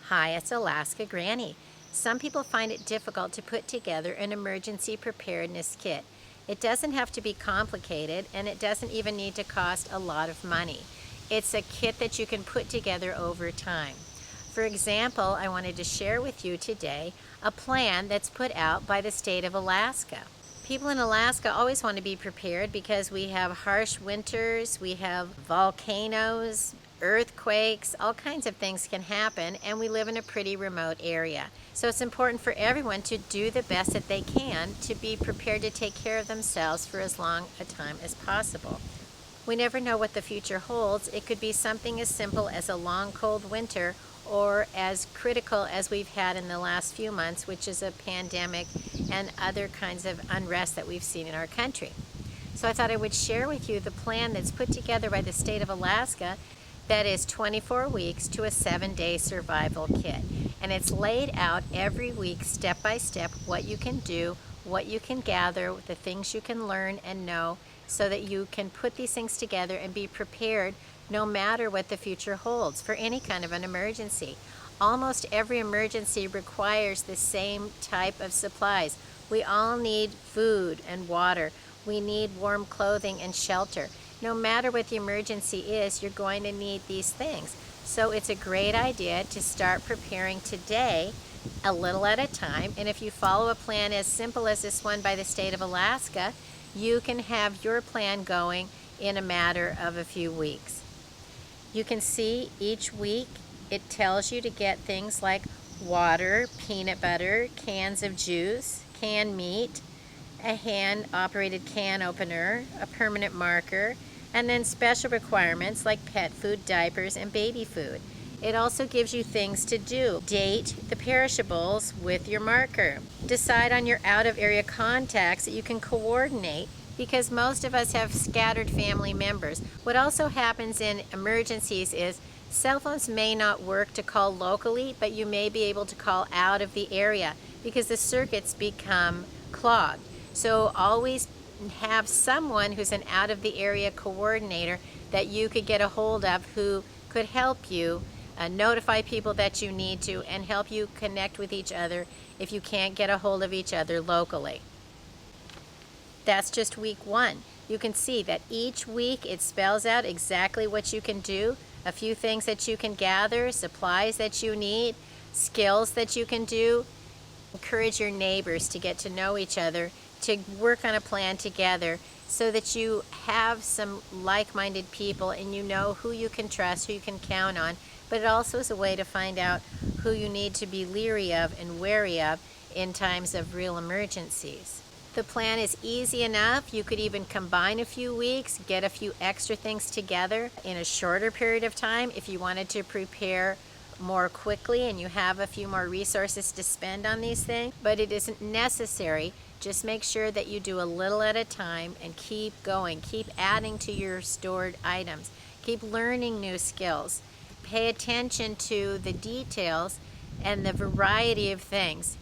Hi, it's Alaska Granny. Some people find it difficult to put together an emergency preparedness kit. It doesn't have to be complicated and it doesn't even need to cost a lot of money. It's a kit that you can put together over time. For example, I wanted to share with you today a plan that's put out by the state of Alaska. People in Alaska always want to be prepared because we have harsh winters, we have volcanoes, earthquakes, all kinds of things can happen, and we live in a pretty remote area. So it's important for everyone to do the best that they can to be prepared to take care of themselves for as long a time as possible. We never know what the future holds. It could be something as simple as a long, cold winter or as critical as we've had in the last few months, which is a pandemic and other kinds of unrest that we've seen in our country. So I thought I would share with you the plan that's put together by the state of Alaska that is 24 weeks to a 7-day survival kit. And it's laid out every week, step by step, what you can do, what you can gather, the things you can learn and know, so that you can put these things together and be prepared no matter what the future holds for any kind of an emergency. Almost every emergency requires the same type of supplies. We all need food and water. We need warm clothing and shelter. No matter what the emergency is, you're going to need these things. So it's a great idea to start preparing today, a little at a time. And if you follow a plan as simple as this one by the state of Alaska, you can have your plan going in a matter of a few weeks. You can see each week it tells you to get things like water, peanut butter, cans of juice, canned meat, a hand-operated can opener, a permanent marker, and then special requirements like pet food, diapers, and baby food. It also gives you things to do. Date the perishables with your marker. Decide on your out-of-area contacts that you can coordinate because most of us have scattered family members. What also happens in emergencies is cell phones may not work to call locally, but you may be able to call out of the area because the circuits become clogged. So always have someone who's an out-of-the-area coordinator that you could get a hold of who could help you notify people that you need to and help you connect with each other if you can't get a hold of each other locally. That's just week one. You can see that each week it spells out exactly what you can do, a few things that you can gather, supplies that you need, skills that you can do. Encourage your neighbors to get to know each other, to work on a plan together so that you have some like-minded people and you know who you can trust, who you can count on, but it also is a way to find out who you need to be leery of and wary of in times of real emergencies. The plan is easy enough. You could even combine a few weeks, get a few extra things together in a shorter period of time if you wanted to prepare more quickly and you have a few more resources to spend on these things, but it isn't necessary. Just make sure that you do a little at a time and keep going. Keep adding to your stored items. Keep learning new skills. Pay attention to the details and the variety of things.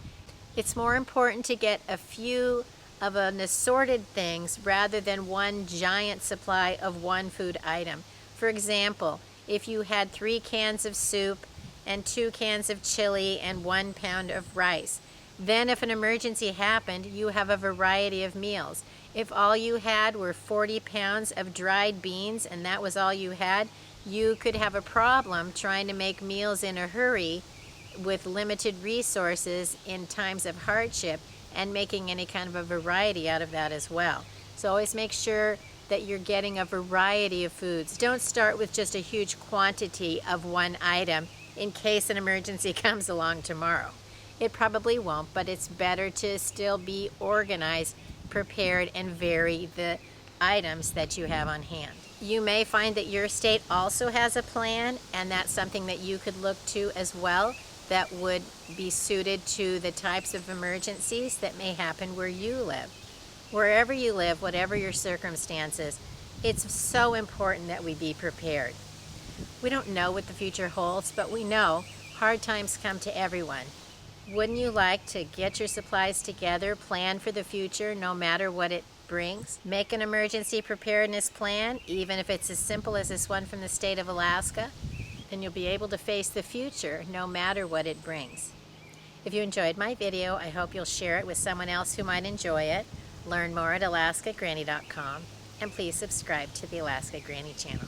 It's more important to get a few of an assorted things rather than one giant supply of one food item. For example, if you had 3 cans of soup and 2 cans of chili and 1 pound of rice, then if an emergency happened, you have a variety of meals. If all you had were 40 pounds of dried beans and that was all you had, you could have a problem trying to make meals in a hurry with limited resources in times of hardship and making any kind of a variety out of that as well. So always make sure that you're getting a variety of foods. Don't start with just a huge quantity of one item in case an emergency comes along tomorrow. It probably won't, but it's better to still be organized, prepared, and vary the items that you have on hand. You may find that your state also has a plan, and that's something that you could look to as well that would be suited to the types of emergencies that may happen where you live. Wherever you live, whatever your circumstances, it's so important that we be prepared. We don't know what the future holds, but we know hard times come to everyone. Wouldn't you like to get your supplies together, plan for the future no matter what it brings? Make an emergency preparedness plan, even if it's as simple as this one from the state of Alaska. and you'll be able to face the future no matter what it brings. If you enjoyed my video, I hope you'll share it with someone else who might enjoy it. Learn more at alaskagranny.com, and please subscribe to the Alaska Granny channel.